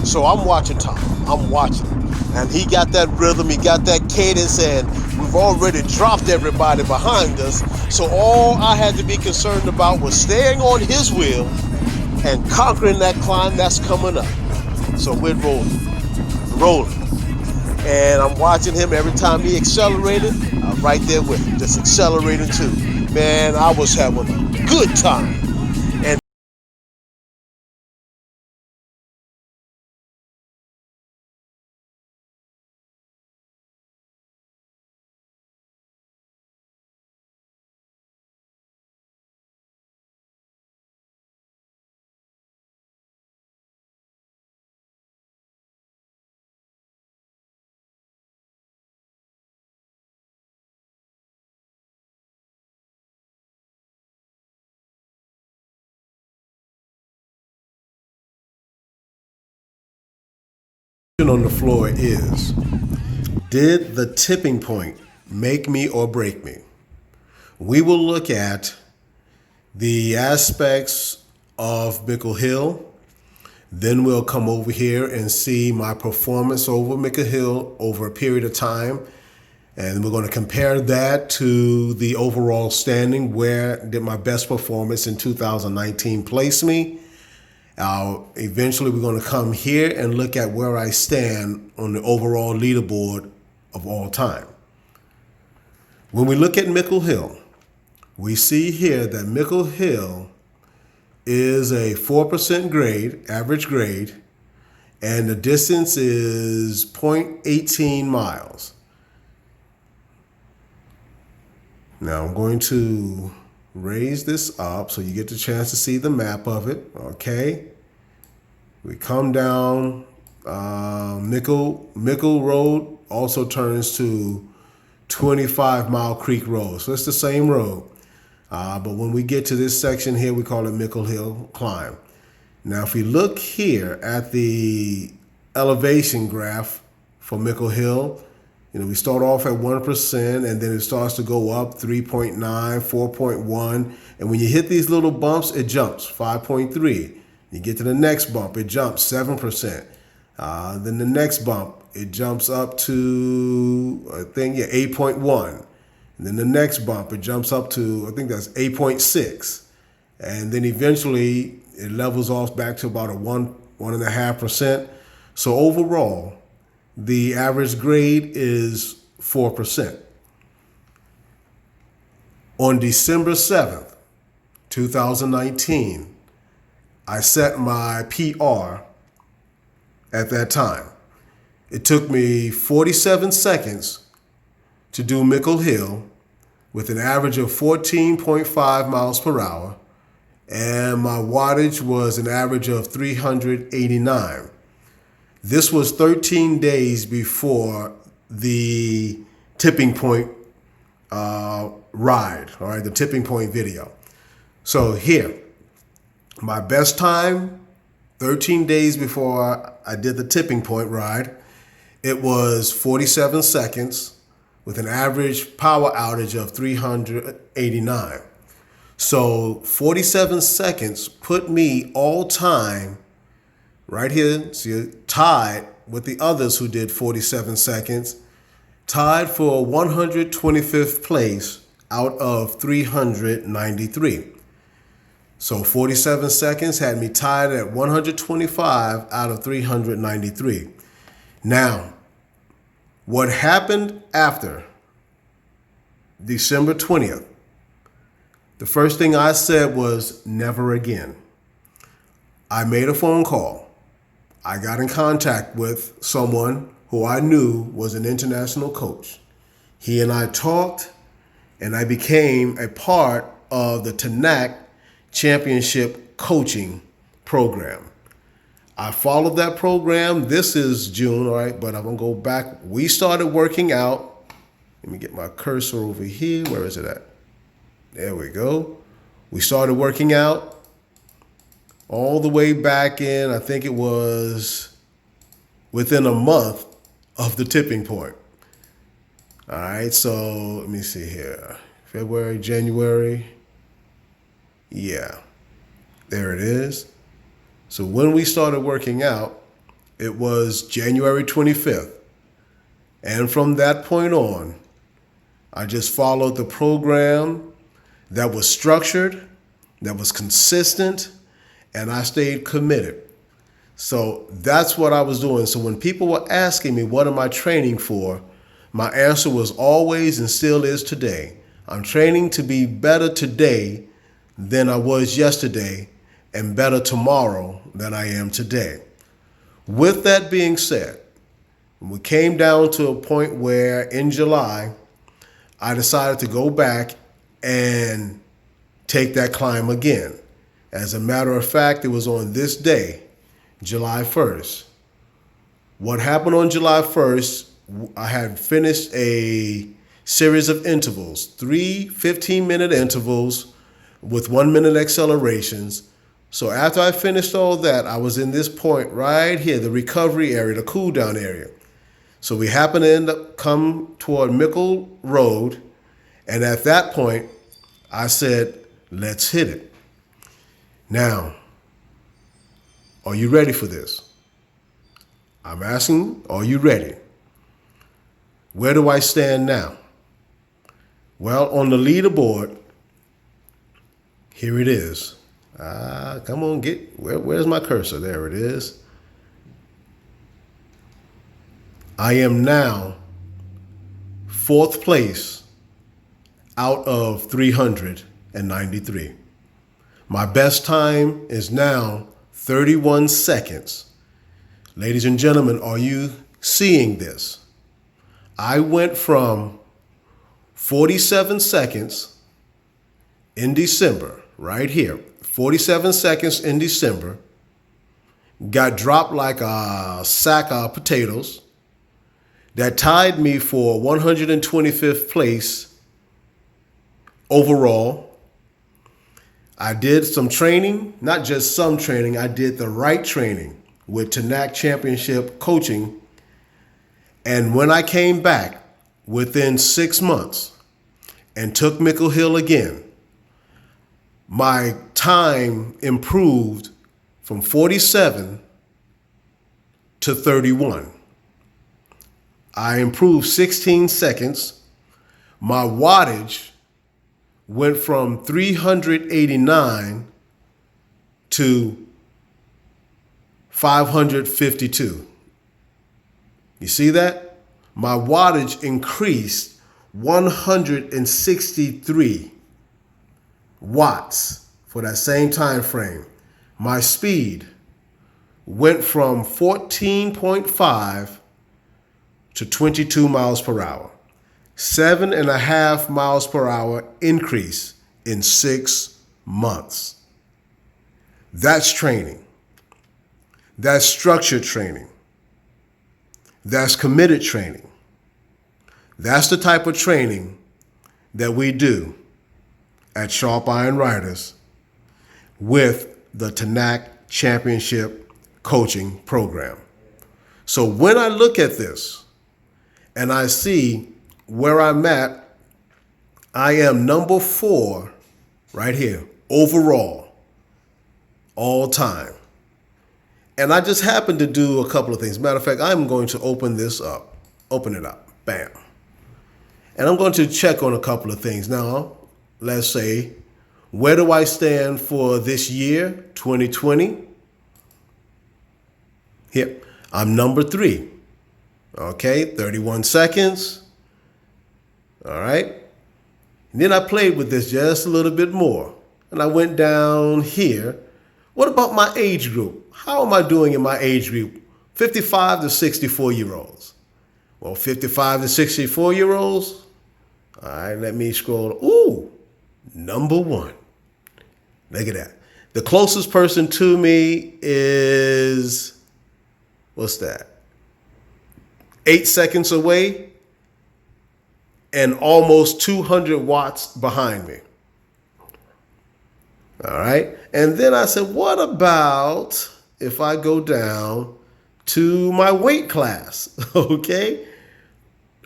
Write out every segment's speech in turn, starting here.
So I'm watching Tom. I'm watching. And he got that rhythm, he got that cadence, and we've already dropped everybody behind us. So all I had to be concerned about was staying on his wheel and conquering that climb that's coming up. So we're rolling. And I'm watching him every time he accelerated. I'm right there with him, just accelerating too. Man, I was having a good time. And on the floor is, did the tipping point make me or break me? We will look at the aspects of Mickle Hill. Then we'll come over here and see my performance over Mickle Hill over a period of time. And we're going to compare that to the overall standing. Where did my best performance in 2019 place me? Eventually, we're going to come here and look at where I stand on the overall leaderboard of all time. When we look at Mickle Hill, we see here that Mickle Hill is a 4% grade, average grade, and the distance is 0.18 miles. Now I'm going to raise this up so you get the chance to see the map of it. Okay. We come down Mickle Road also turns to 25 Mile Creek Road. So it's the same road. But when we get to this section here, we call it Mickle Hill Climb. Now, if we look here at the elevation graph for Mickle Hill, we start off at 1%, and then it starts to go up 3.9, 4.1. And when you hit these little bumps, it jumps 5.3. You get to the next bump, it jumps 7%. Then the next bump, it jumps up to, 8.1. And then the next bump, it jumps up to, I think that's 8.6. And then eventually it levels off back to about a 1.5%. So overall, the average grade is 4%. On December 7th, 2019, I set my PR at that time. It took me 47 seconds to do Mickle Hill with an average of 14.5 miles per hour, and my wattage was an average of 389. This was 13 days before the tipping point ride, all right, the tipping point video. So here, my best time, 13 days before I did the tipping point ride, it was 47 seconds with an average power outage of 389. So 47 seconds put me all time right here, see, tied with the others who did 47 seconds, tied for 125th place out of 393. So 47 seconds had me tied at 125 out of 393. Now, what happened after December 20th? The first thing I said was never again. I made a phone call. I got in contact with someone who I knew was an international coach. He and I talked, and I became a part of the TANAC Championship Coaching Program. I followed that program. This is June, all right, but I'm going to go back. We started working out. Let me get my cursor over here. Where is it at? There we go. We started working out all the way back in, I think it was within a month of the tipping point. All right, so let me see here. February, January. Yeah, there it is. So when we started working out, it was January 25th. And from that point on, I just followed the program that was structured, that was consistent, and I stayed committed. So that's what I was doing. So when people were asking me, what am I training for? My answer was always and still is today. I'm training to be better today than I was yesterday and better tomorrow than I am today. With that being said, we came down to a point where in July, I decided to go back and take that climb again. As a matter of fact, it was on this day, July 1st. What happened on July 1st, I had finished a series of intervals, 3 15-minute intervals with 1-minute accelerations. So after I finished all that, I was in this point right here, the recovery area, the cool down area. So we happened to end up come toward Mickle Road. And at that point, I said, let's hit it. Now, are you ready for this? I'm asking, are you ready? Where do I stand now? Well, on the leaderboard, here it is. Come on, where's my cursor? There it is. I am now 4th place out of 393. My best time is now 31 seconds. Ladies and gentlemen, are you seeing this? I went from 47 seconds in December, right here, 47 seconds in December, got dropped like a sack of potatoes. That tied me for 125th place overall. I did some training, not just some training, I did the right training with TNAC Championship coaching. And when I came back within 6 months and took Mickle Hill again, my time improved from 47 to 31. I improved 16 seconds. My wattage went from 389 to 552. You see that? My wattage increased 163 watts for that same time frame. My speed went from 14.5 to 22 miles per hour. 7.5 miles per hour increase in 6 months. That's training. That's structured training. That's committed training. That's the type of training that we do at Sharp Iron Riders with the TNAC Championship Coaching Program. So when I look at this and I see where I'm at, I am number 4 right here, overall, all time. And I just happened to do a couple of things. Matter of fact, I'm going to open it up, bam. And I'm going to check on a couple of things. Now, let's say, where do I stand for this year, 2020? Here, I'm number 3. Okay, 31 seconds. All right. And then I played with this just a little bit more. And I went down here. What about my age group? How am I doing in my age group? 55 to 64-year-olds. Well, 55 to 64-year-olds. All right, let me scroll. Ooh, number 1. Look at that. The closest person to me is, what's that? 8 seconds away and almost 200 watts behind me. All right. And then I said, what about if I go down to my weight class? Okay.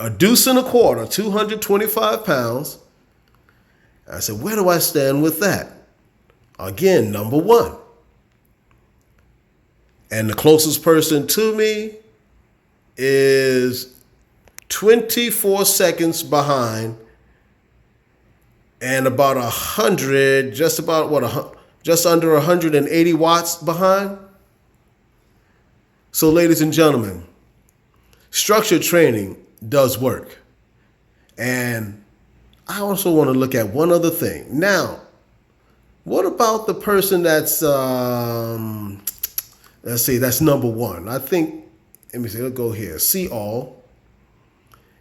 A deuce and a quarter, 225 pounds. I said, where do I stand with that? Again, number 1. And the closest person to me is 24 seconds behind and about 100, just under 180 watts behind. So, ladies and gentlemen, structured training does work. And I also want to look at one other thing. Now, what about the person that's, let's see, that's number one? I think, let me see, let's go here. See all.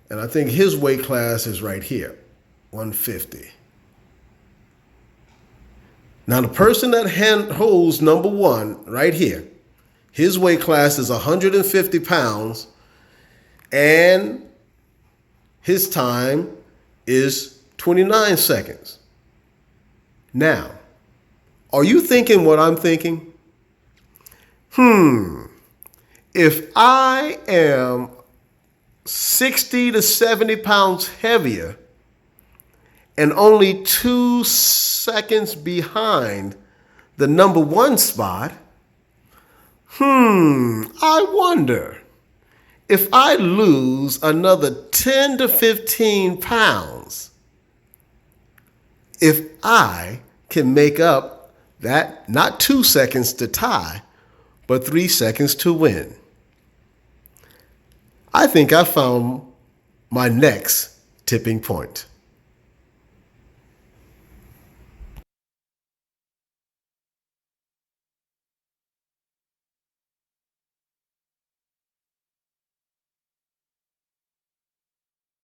And I think his weight class is right here, 150. Now, the person that holds number one right here, his weight class is 150 pounds, and his time is 29 seconds. Now, are you thinking what I'm thinking? If I am 60 to 70 pounds heavier and only 2 seconds behind the number one spot, I wonder if I lose another 10 to 15 pounds, if I can make up that, not 2 seconds to tie, but 3 seconds to win. I think I found my next tipping point.